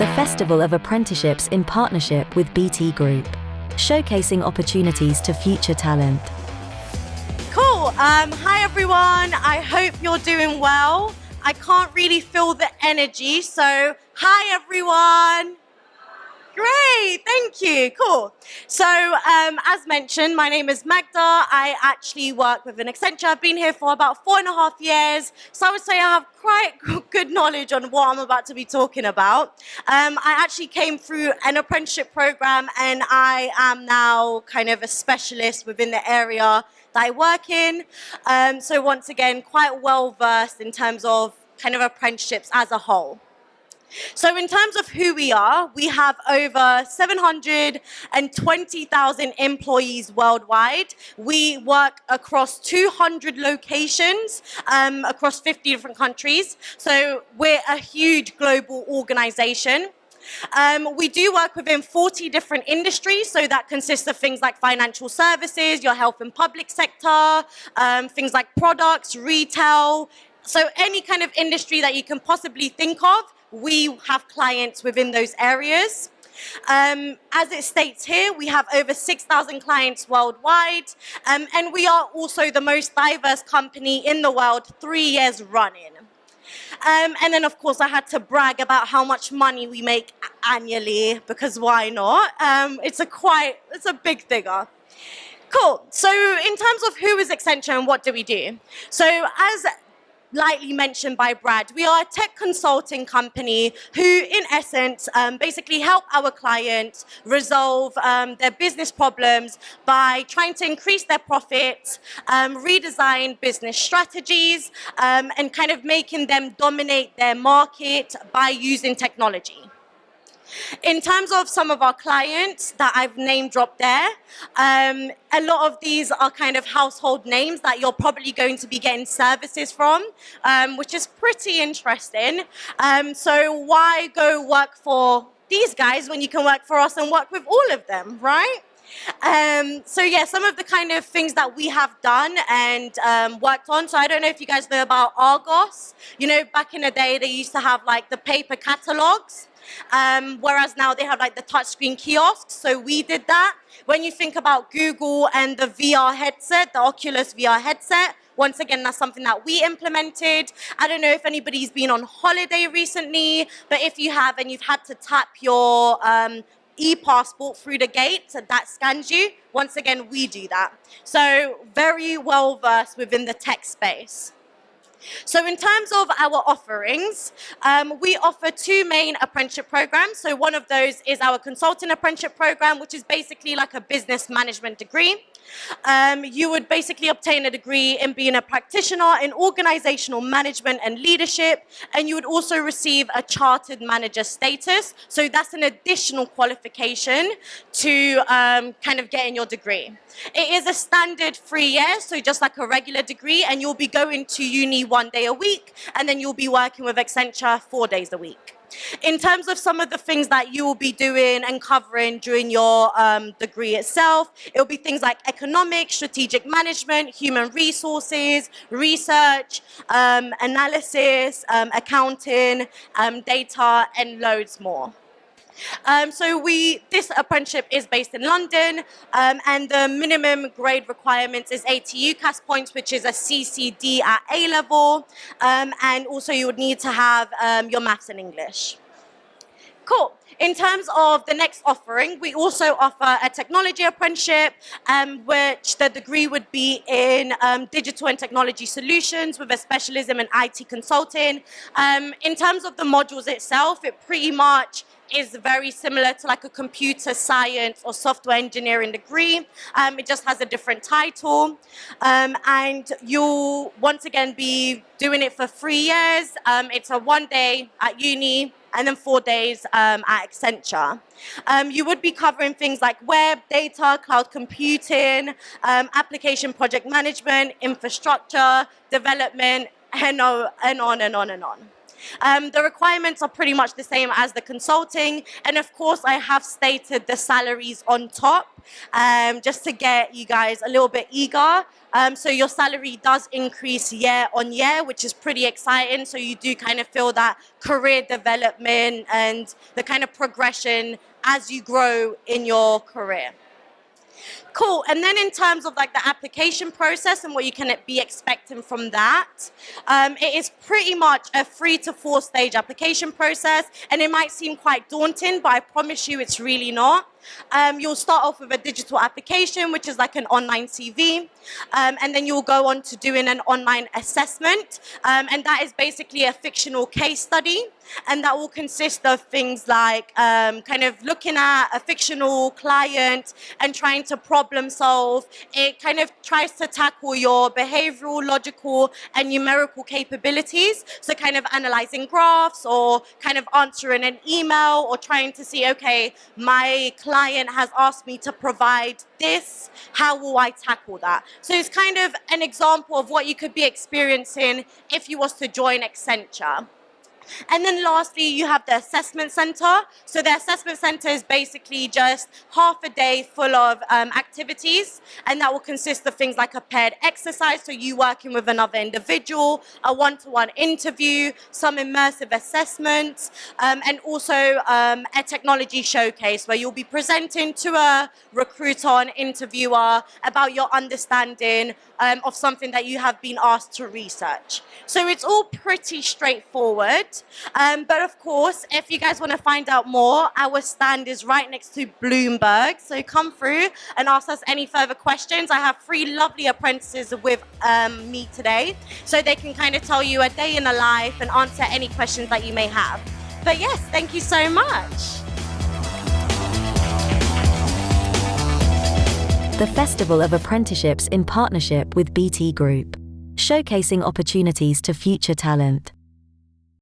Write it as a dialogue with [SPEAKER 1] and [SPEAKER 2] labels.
[SPEAKER 1] the Festival of Apprenticeships in partnership with BT Group, showcasing opportunities to future talent.
[SPEAKER 2] Cool. Hi, everyone. I hope you're doing well. I can't really feel the energy, so hi, everyone. Great, thank you. Cool. So, as mentioned, my name is Magda. I actually work within Accenture. I've been here for about 4.5 years, so I would say I have quite good knowledge on what I'm about to be talking about. I actually came through an apprenticeship program, and I am now kind of a specialist within the area that I work in. So once again, quite well versed in terms of kind of apprenticeships as a whole. So in terms of who we are, we have over 720,000 employees worldwide. We work across 200 locations, across 50 different countries. So we're a huge global organization. We do work within 40 different industries, so that consists of things like financial services, your health and public sector, things like products, retail. So any kind of industry that you can possibly think of, we have clients within those areas. As it states here, we have over 6,000 clients worldwide, and we are also the most diverse company in the world 3 years running. And then, of course, I had to brag about how much money we make annually, because why not? It's a big figure. Cool. So in terms of who is Accenture and what do we do? So as lightly mentioned by Brad, we are a tech consulting company who, in essence, basically help our clients resolve their business problems by trying to increase their profits, redesign business strategies, and kind of making them dominate their market by using technology. In terms of some of our clients that I've name dropped there, a lot of these are kind of household names that you're probably going to be getting services from, which is pretty interesting. So why go work for these guys when you can work for us and work with all of them, right? So yeah, some of the kind of things that we have done and worked on. So I don't know if you guys know about Argos. You know, back in the day, they used to have like the paper catalogs. Whereas now they have like the touchscreen kiosks, so we did that. When you think about Google and the VR headset, the Oculus VR headset, once again, that's something that we implemented. I don't know if anybody's been on holiday recently, but if you have and you've had to tap your e-passport through the gate that scans you, once again, we do that. So very well versed within the tech space. So in terms of our offerings, we offer 2 main apprenticeship programs. So one of those is our consulting apprenticeship program, which is basically like a business management degree. You would basically obtain a degree in being a practitioner in organizational management and leadership, and you would also receive a chartered manager status. So that's an additional qualification to kind of getting your degree. It is a standard 3 years, so just like a regular degree, and you'll be going to uni 1 day a week, and then you'll be working with Accenture 4 days a week. In terms of some of the things that you will be doing and covering during your degree itself, it will be things like economics, strategic management, human resources, research, analysis, accounting, data, and loads more. So this apprenticeship is based in London, and the minimum grade requirements is 80 UCAS points, which is a CCD at A level, and also you would need to have your maths and English. Cool. In terms of the next offering, we also offer a technology apprenticeship, which the degree would be in digital and technology solutions with a specialism in IT consulting. In terms of the modules itself, it pretty much is very similar to like a computer science or software engineering degree. It just has a different title. And you'll once again be doing it for 3 years. It's a 1 day at uni and then 4 days at Accenture. You would be covering things like web, data, cloud computing, application project management, infrastructure, development, and on and on and on and on. The requirements are pretty much the same as the consulting, and of course I have stated the salaries on top, just to get you guys a little bit eager. So your salary does increase year on year, which is pretty exciting. So you do kind of feel that career development and the kind of progression as you grow in your career. Cool. And then in terms of like the application process and what you can be expecting from that, it is pretty much a 3 to 4 stage application process. And it might seem quite daunting, but I promise you it's really not. You'll start off with a digital application, which is like an online CV. And then you'll go on to doing an online assessment. And that is basically a fictional case study. And that will consist of things like kind of looking at a fictional client and trying to problem solve. It kind of tries to tackle your behavioral, logical, and numerical capabilities. So kind of analyzing graphs or kind of answering an email or trying to see, okay, my client has asked me to provide this, how will I tackle that? So it's kind of an example of what you could be experiencing if you was to join Accenture. And then lastly, you have the assessment center. So the assessment center is basically just half a day full of activities, and that will consist of things like a paired exercise, so you working with another individual, a one-to-one interview, some immersive assessments, and also a technology showcase where you'll be presenting to a recruiter or an interviewer about your understanding of something that you have been asked to research. So it's all pretty straightforward. But of course, if you guys want to find out more, our stand is right next to Bloomberg. So come through and ask us any further questions. I have 3 lovely apprentices with me today, so they can kind of tell you a day in a life and answer any questions that you may have. But yes, thank you so much.
[SPEAKER 1] The Festival of Apprenticeships in partnership with BT Group, showcasing opportunities to future talent.